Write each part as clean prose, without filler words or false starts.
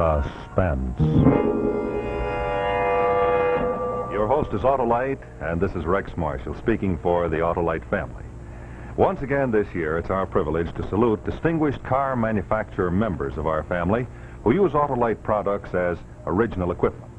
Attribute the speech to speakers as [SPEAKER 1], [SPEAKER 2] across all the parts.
[SPEAKER 1] Suspense. Your host is Autolite, and this is Rex Marshall speaking for the Autolite family. Once again this year, it's our privilege to salute distinguished car manufacturer members of our family who use Autolite products as original equipment.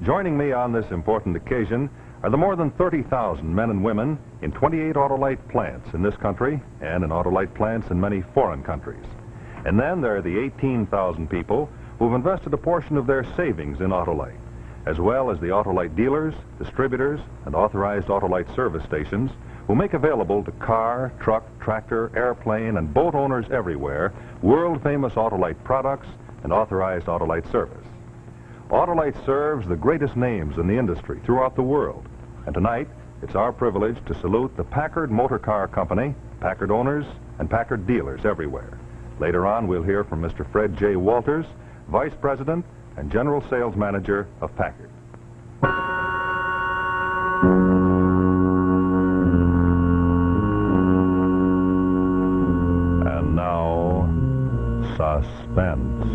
[SPEAKER 1] Joining me on this important occasion are the more than 30,000 men and women in 28 Autolite plants in this country and in Autolite plants in many foreign countries. And then there are the 18,000 people who've invested a portion of their savings in Autolite, as well as the Autolite dealers, distributors, and authorized Autolite service stations who make available to car, truck, tractor, airplane, and boat owners everywhere world-famous Autolite products and authorized Autolite service. Autolite serves the greatest names in the industry throughout the world, and tonight it's our privilege to salute the Packard Motor Car Company, Packard owners, and Packard dealers everywhere. Later on, we'll hear from Mr. Fred J. Walters, Vice President and General Sales Manager of Packard. And now, Suspense.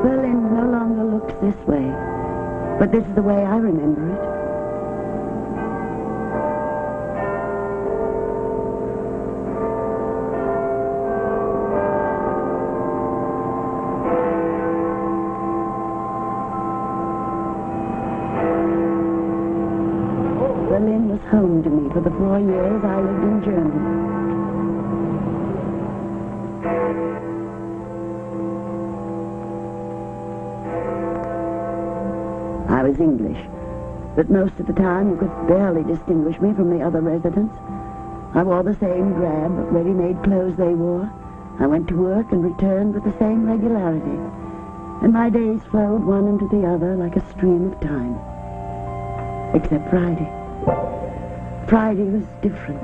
[SPEAKER 2] Berlin no longer looks this way, but this is the way I remember it. Berlin was home to me for the 4 years I lived in Germany. I was English, but most of the time you could barely distinguish me from the other residents. I wore the same drab, ready-made clothes they wore. I went to work and returned with the same regularity, and my days flowed one into the other like a stream of time. Except Friday. Friday was different.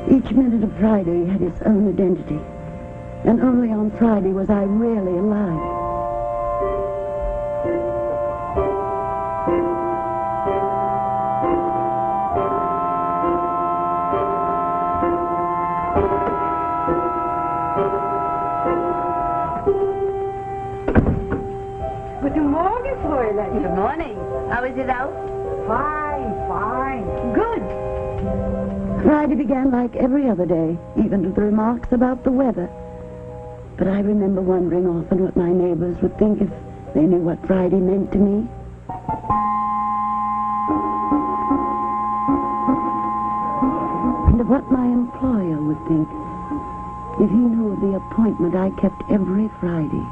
[SPEAKER 2] Each minute of Friday had its own identity, and only on Friday was I really alive.
[SPEAKER 3] Guten Morgen, Fräulein.
[SPEAKER 2] Good morning. How is it out?
[SPEAKER 3] Fine, fine. Good.
[SPEAKER 2] Friday began like every other day, even to the remarks about the weather. But I remember wondering often what my neighbors would think if they knew what Friday meant to me. And of what my employer would think if he knew of the appointment I kept every Friday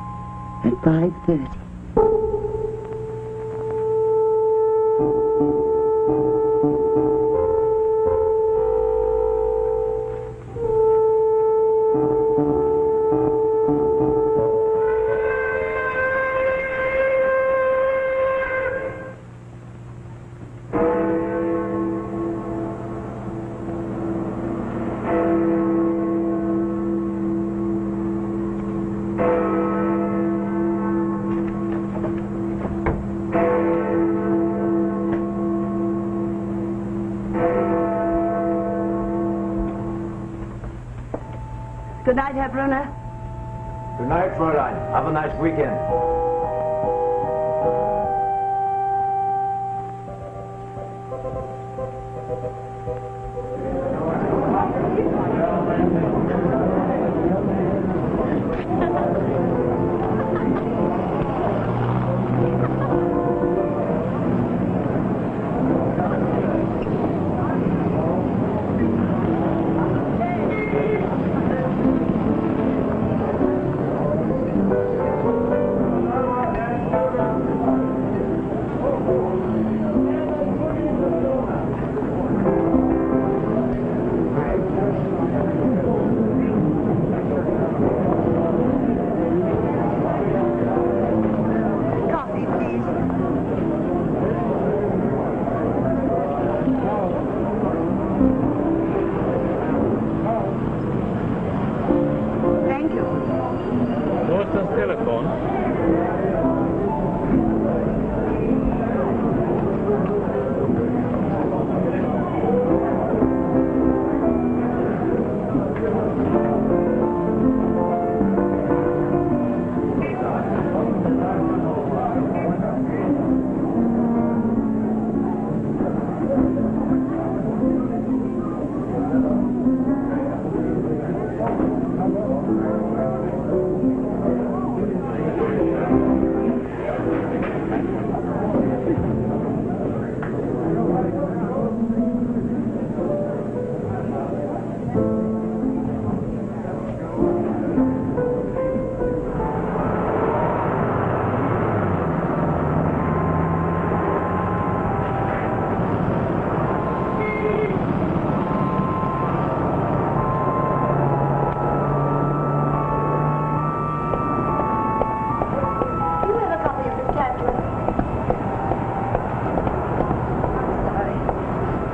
[SPEAKER 2] at 5:30.
[SPEAKER 3] Good night, Herr Brunner.
[SPEAKER 4] Good night, Fräulein. Have a nice weekend.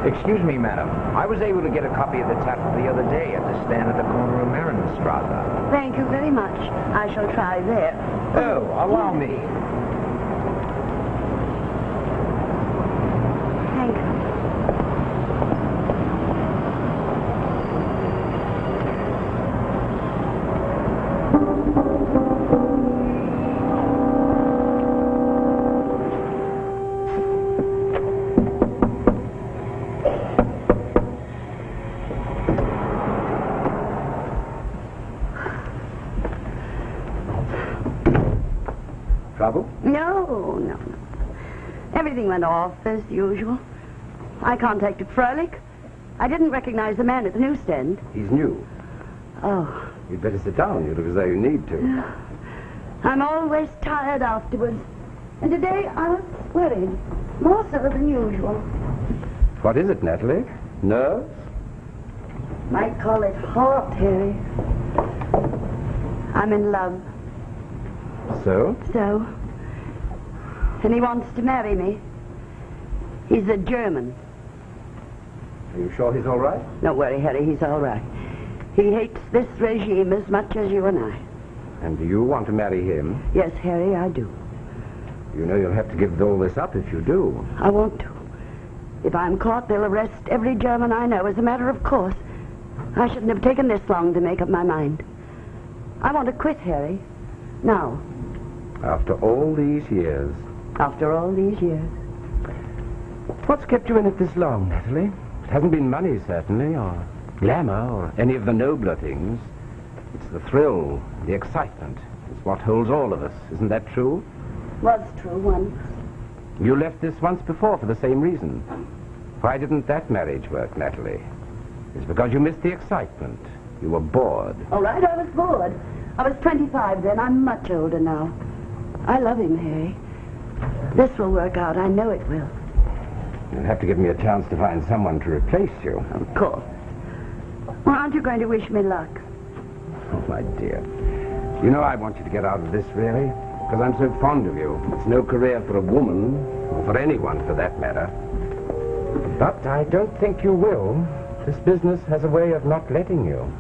[SPEAKER 4] Excuse me, madam. I was able to get a copy of the tablet the other day at the stand at the corner of Marienstrasse.
[SPEAKER 3] Thank you very much. I shall try there.
[SPEAKER 4] Oh, allow me.
[SPEAKER 3] Thank you.
[SPEAKER 4] Trouble?
[SPEAKER 3] No. Everything went off as usual. I contacted Froelich. I didn't recognize the man at the newsstand.
[SPEAKER 4] He's new.
[SPEAKER 3] Oh,
[SPEAKER 4] You'd better sit down. You look as though you need to.
[SPEAKER 3] I'm always tired afterwards. And today I was worried, more so than usual.
[SPEAKER 4] What is it, Natalie? Nerves?
[SPEAKER 3] Might call it heart, Harry. I'm in love.
[SPEAKER 4] So?
[SPEAKER 3] So? And he wants to marry me. He's a German.
[SPEAKER 4] Are you sure he's all right?
[SPEAKER 3] Don't worry, Harry, he's all right. He hates this regime as much as you and I.
[SPEAKER 4] And do you want to marry him?
[SPEAKER 3] Yes, Harry, I do.
[SPEAKER 4] You know you'll have to give all this up if you do.
[SPEAKER 3] I want to. If I'm caught, they'll arrest every German I know as a matter of course. I shouldn't have taken this long to make up my mind. I want to quit, Harry. Now.
[SPEAKER 4] After all these years.
[SPEAKER 3] After all these years.
[SPEAKER 4] What's kept you in it this long, Natalie? It hasn't been money, certainly, or glamour, or any of the nobler things. It's the thrill, the excitement. It's what holds all of us. Isn't that true?
[SPEAKER 3] Was true once.
[SPEAKER 4] You left this once before for the same reason. Why didn't that marriage work, Natalie? It's because you missed the excitement. You were bored.
[SPEAKER 3] All right, I was bored. I was 25 then. I'm much older now. I love him, Harry. This will work out. I know it will.
[SPEAKER 4] You'll have to give me a chance to find someone to replace you.
[SPEAKER 3] Of course. Well, aren't you going to wish me luck?
[SPEAKER 4] Oh, my dear. You know I want you to get out of this, really, because I'm so fond of you. It's no career for a woman, or for anyone, for that matter. But I don't think you will. This business has a way of not letting you.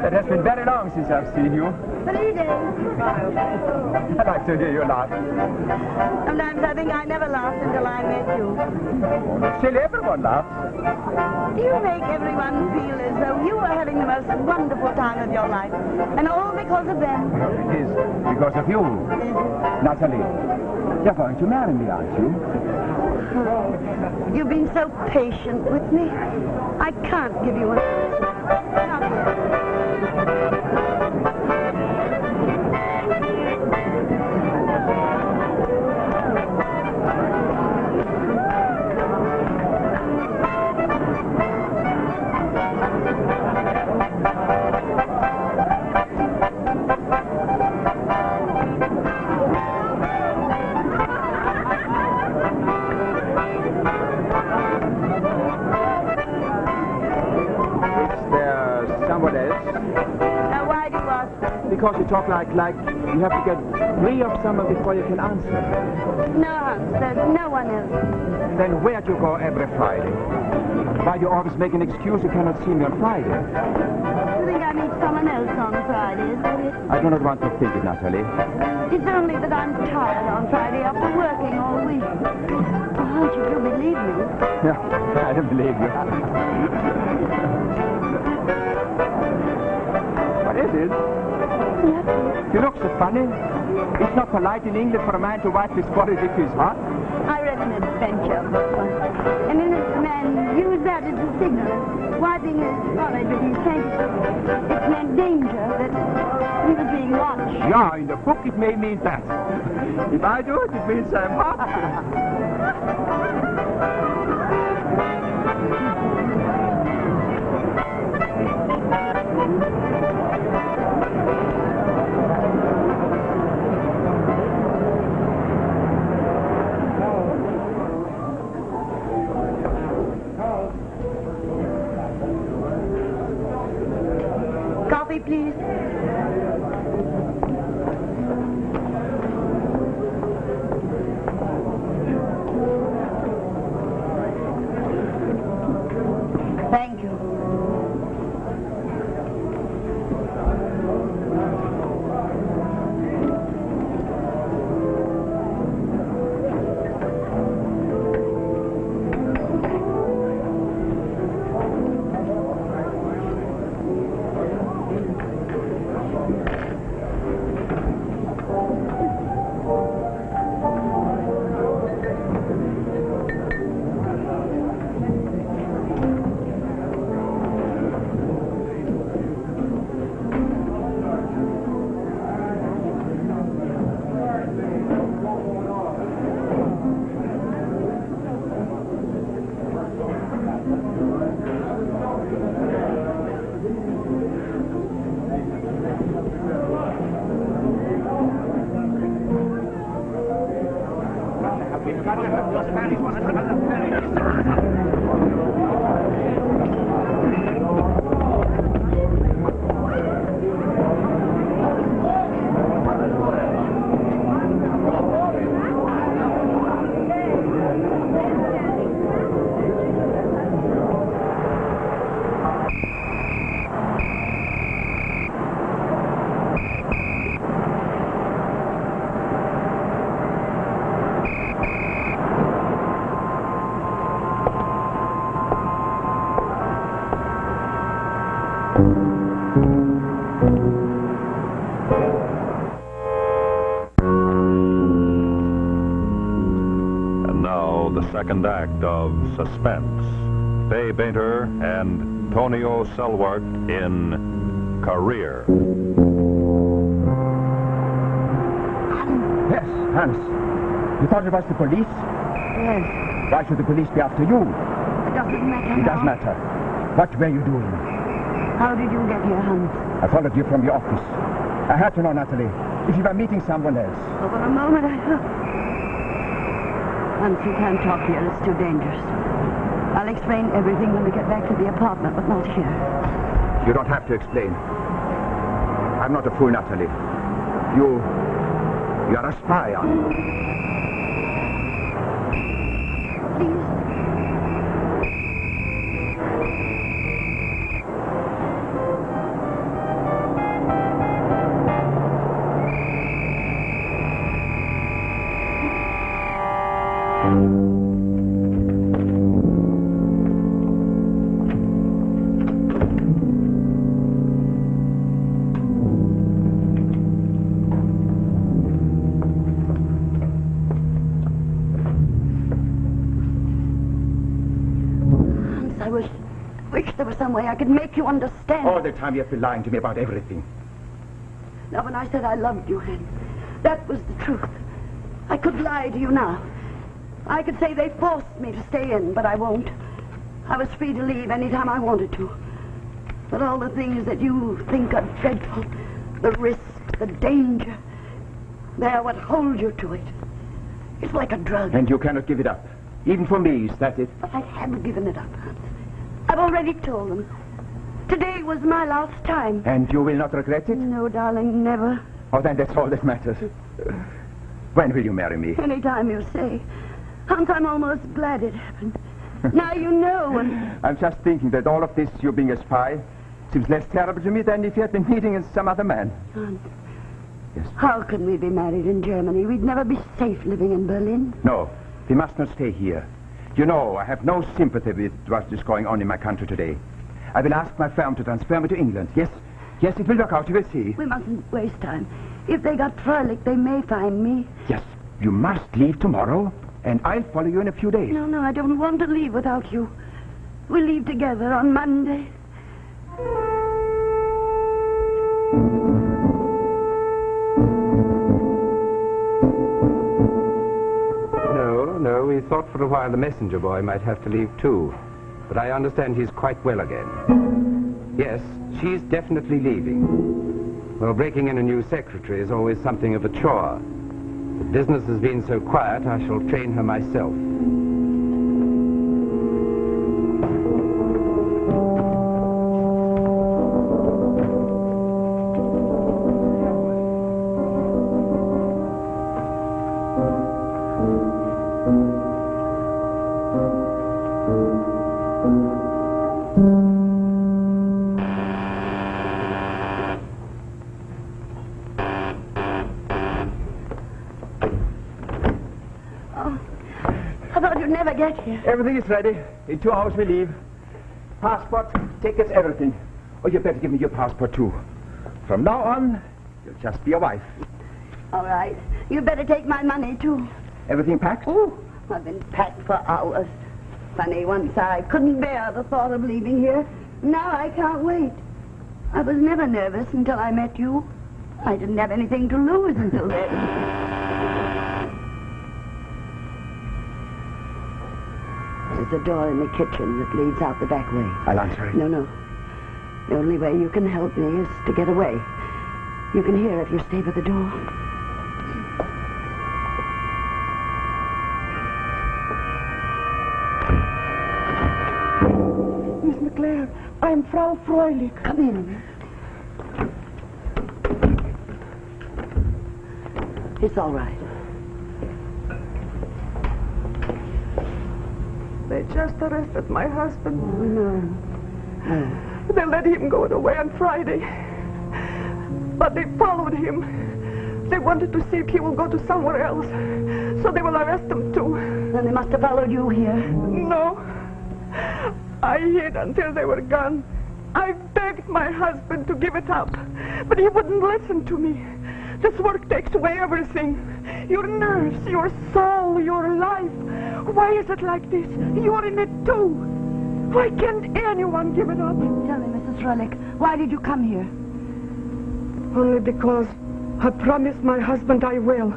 [SPEAKER 5] It has been very long since I've seen you.
[SPEAKER 3] 3 days.
[SPEAKER 5] I like to hear you laugh.
[SPEAKER 3] Sometimes I think I never laughed until I met you.
[SPEAKER 5] Still, everyone laughs.
[SPEAKER 3] Do you make everyone feel as though you were having the most wonderful time of your life? And all because of them?
[SPEAKER 5] It is because of you, Natalie. You're going to marry me, aren't you?
[SPEAKER 3] You've been so patient with me. I can't give you an answer. Not yet.
[SPEAKER 5] Because you talk like you have to get free of someone before you can answer.
[SPEAKER 3] No, Hans, there's no one else.
[SPEAKER 5] Then where do you go every Friday? Why do you always make an excuse you cannot see me on Friday?
[SPEAKER 3] You think I meet someone else on Friday, is that it?
[SPEAKER 5] I do not want to think it, Natalie.
[SPEAKER 3] It's only that I'm tired on Friday after working all week. Oh, Hans, you do believe me?
[SPEAKER 5] Yeah, I don't believe you. What is it? You look so funny. It's not polite in England for a man to wipe his forehead if he's hot.
[SPEAKER 3] I read an adventure book once, and in it, a man used that as a signal, wiping his forehead with his handkerchief. It meant danger, that He was being watched.
[SPEAKER 5] Yeah, in the book it may mean that. If I do it, it means I'm not.
[SPEAKER 3] Coffee, please. Thank you.
[SPEAKER 1] Second act of Suspense. Fay Bainter and Tonio Selwart in Career.
[SPEAKER 5] Yes, Hans. You thought it was the police?
[SPEAKER 3] Yes.
[SPEAKER 5] Why should the police be after you?
[SPEAKER 3] It doesn't matter.
[SPEAKER 5] It does matter. What were you doing?
[SPEAKER 3] How did you get here, Hans?
[SPEAKER 5] I followed you from the office. I had to know, Natalie, if you were meeting someone else.
[SPEAKER 3] Oh, for a moment I thought... Hans, you can't talk here. It's too dangerous. I'll explain everything when we get back to the apartment, but not here.
[SPEAKER 5] You don't have to explain. I'm not a fool, Natalie. You're a spy on me.
[SPEAKER 3] Please. Wish there was some way I could make you understand.
[SPEAKER 5] All the time you've been lying to me about everything.
[SPEAKER 3] Now, when I said I loved you, Hen, that was the truth. I could lie to you now. I could say they forced me to stay in, but I won't. I was free to leave any time I wanted to. But all the things that you think are dreadful, the risk, the danger, they're what hold you to it. It's like a drug.
[SPEAKER 5] And you cannot give it up. Even for me, is that it?
[SPEAKER 3] But I haven't given it up, Hans. I've already told them. Today was my last time.
[SPEAKER 5] And you will not regret it?
[SPEAKER 3] No, darling, never.
[SPEAKER 5] Oh, then that's all that matters. When will you marry me?
[SPEAKER 3] Any time you say. Hans, I'm almost glad it happened. Now you know and...
[SPEAKER 5] I'm just thinking that all of this, you being a spy, seems less terrible to me than if you had been meeting with some other man.
[SPEAKER 3] Hans,
[SPEAKER 5] Yes.
[SPEAKER 3] how can we be married in Germany? We'd never be safe living in Berlin.
[SPEAKER 5] No, we must not stay here. You know, I have no sympathy with what is going on in my country today. I will ask my firm to transfer me to England. Yes, it will work out. You will see.
[SPEAKER 3] We mustn't waste time. If they got Freilich, they may find me.
[SPEAKER 5] Yes, you must leave tomorrow, and I'll follow you in a few days.
[SPEAKER 3] No, I don't want to leave without you. We'll leave together on Monday.
[SPEAKER 4] thought for a while the messenger boy might have to leave too. But I understand he's quite well again. Yes, she's definitely leaving. Well, breaking in a new secretary is always something of a chore. But business has been so quiet, I shall train her myself.
[SPEAKER 3] Get here.
[SPEAKER 5] Everything is ready. In 2 hours we leave. Passport, tickets, everything. Oh, you better give me your passport too. From now on, you'll just be a wife.
[SPEAKER 3] All right. You better take my money too.
[SPEAKER 5] Everything packed?
[SPEAKER 3] Oh, I've been packed for hours. Funny, once I couldn't bear the thought of leaving here. Now I can't wait. I was never nervous until I met you. I didn't have anything to lose until then. There's a door in the kitchen that leads out the back way.
[SPEAKER 5] I'll answer it.
[SPEAKER 3] No. The only way you can help me is to get away. You can hear if you stay by the door.
[SPEAKER 6] Miss McClare, I'm Frau Freulich.
[SPEAKER 3] Come in. It's all right.
[SPEAKER 6] They just arrested my husband.
[SPEAKER 3] No.
[SPEAKER 6] They let him go away on Friday. But they followed him. They wanted to see if he will go to somewhere else. So they will arrest him too.
[SPEAKER 3] Then they must have followed you here.
[SPEAKER 6] No. I hid until they were gone. I begged my husband to give it up. But he wouldn't listen to me. This work takes away everything. Your nerves, your soul, your life. Why is it like this? You're in it too. Why can't anyone give it up?
[SPEAKER 3] Tell me, Mrs. Fröhlich, why did you come here?
[SPEAKER 6] Only because I promised my husband I will.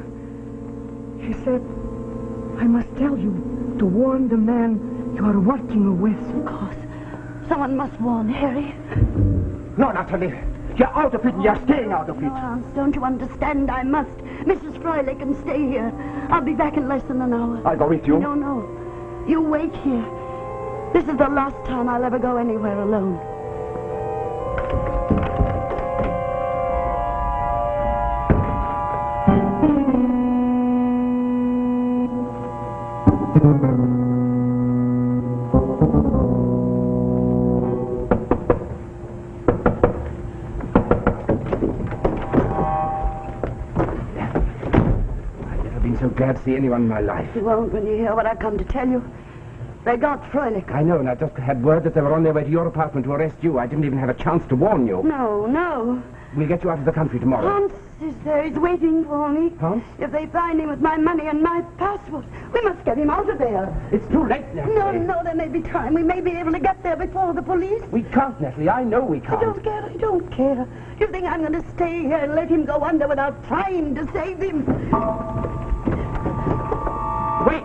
[SPEAKER 6] He said, I must tell you to warn the man you are working with.
[SPEAKER 3] Of course. Someone must warn Harry.
[SPEAKER 5] No, Natalie. You're out of it and you're staying out of it.
[SPEAKER 3] No, Hans, don't you understand? I must. Mrs. Fröhlich can stay here. I'll be back in less than an hour.
[SPEAKER 5] I'll go with you.
[SPEAKER 3] No. You wait here. This is the last time I'll ever go anywhere alone.
[SPEAKER 4] Glad to see anyone in my life.
[SPEAKER 3] You won't when you hear what I've come to tell you. They got Fröhlich.
[SPEAKER 4] I know, and I just had word that they were on their way to your apartment to arrest you. I didn't even have a chance to warn you.
[SPEAKER 3] No.
[SPEAKER 4] We'll get you out of the country tomorrow.
[SPEAKER 3] Hans is there. He's waiting for me.
[SPEAKER 4] Hans?
[SPEAKER 3] If they find him with my money and my passport, we must get him out of there.
[SPEAKER 4] It's too late, Natalie.
[SPEAKER 3] No, there may be time. We may be able to get there before the police.
[SPEAKER 4] We can't, Natalie. I know we can't.
[SPEAKER 3] I don't care. You think I'm going to stay here and let him go under without trying to save him?
[SPEAKER 4] Wait!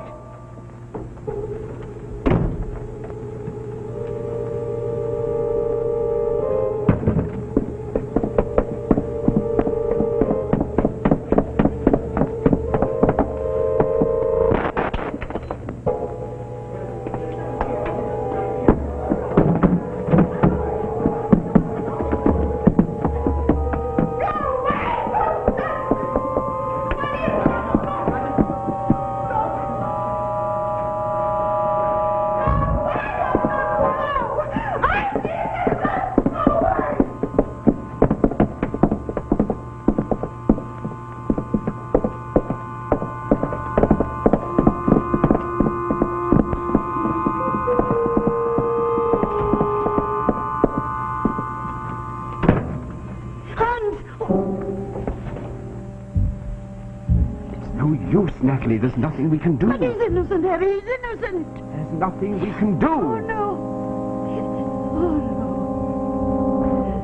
[SPEAKER 4] Natalie, there's nothing we can do.
[SPEAKER 3] But he's innocent, Harry. He's innocent.
[SPEAKER 4] There's nothing we can do.
[SPEAKER 3] Oh, no.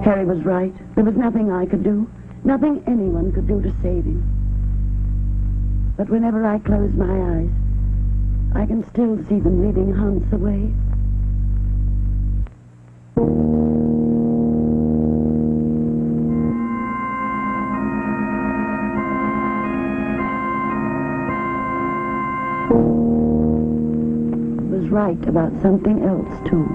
[SPEAKER 2] Harry was right. There was nothing I could do. Nothing anyone could do to save him. But whenever I closed my eyes, I can still see them leading Hans away. I was right about something else, too.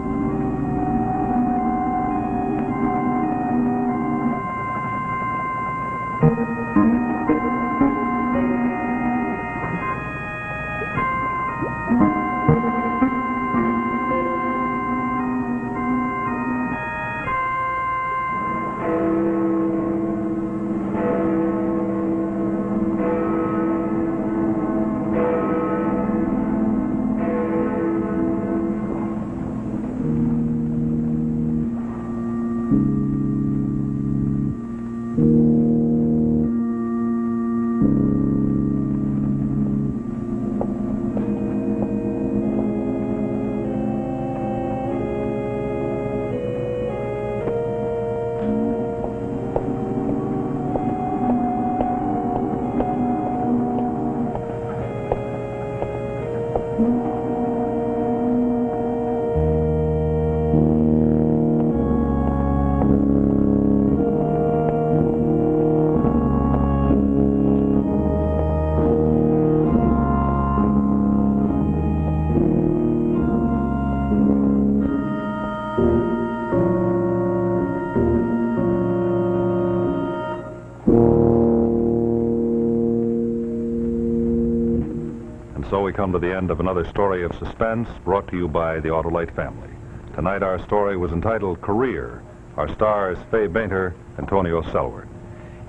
[SPEAKER 1] So we come to the end of another story of suspense brought to you by the Autolite family. Tonight our story was entitled Career. Our stars Fay Bainter, Antonio Selward.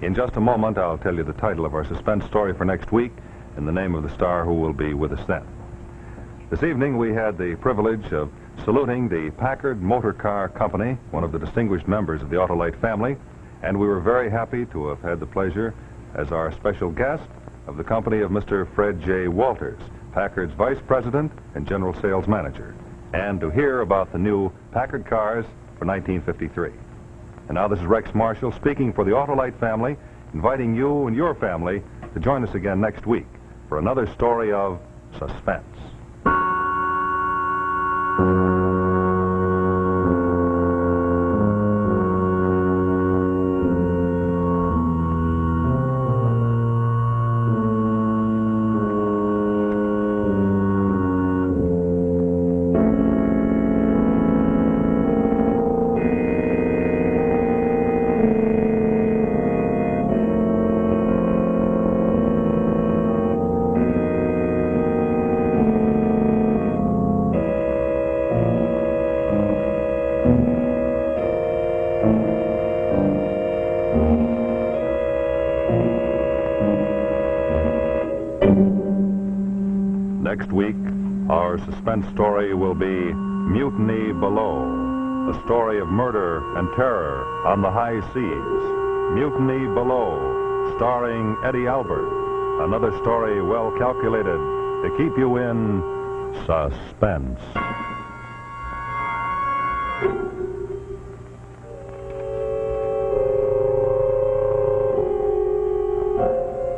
[SPEAKER 1] In just a moment I'll tell you the title of our suspense story for next week and the name of the star who will be with us then. This evening we had the privilege of saluting the Packard Motor Car Company, one of the distinguished members of the Autolite family, and we were very happy to have had the pleasure as our special guest of the company of Mr. Fred J. Walters, Packard's Vice President and General Sales Manager, and to hear about the new Packard cars for 1953. And now this is Rex Marshall speaking for the Autolite family, inviting you and your family to join us again next week for another story of suspense. Next week, our suspense story will be Mutiny Below, a story of murder and terror on the high seas. Mutiny Below, starring Eddie Albert, another story well calculated to keep you in suspense.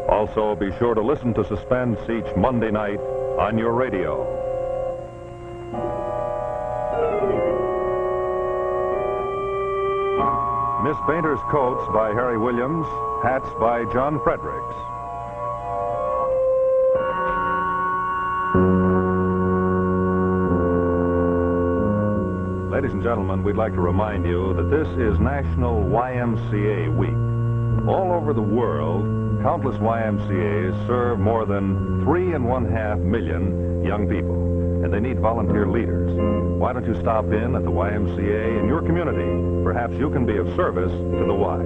[SPEAKER 1] Also, be sure to listen to Suspense each Monday night on your radio. Miss Bainter's Coats by Harry Williams, Hats by John Fredericks. Ladies and gentlemen, we'd like to remind you that this is National YMCA Week. All over the world, countless YMCAs serve more than 3.5 million young people, and they need volunteer leaders. Why don't you stop in at the YMCA in your community? Perhaps you can be of service to the Y.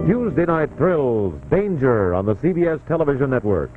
[SPEAKER 7] Tuesday Night Thrills, Danger on the CBS television network.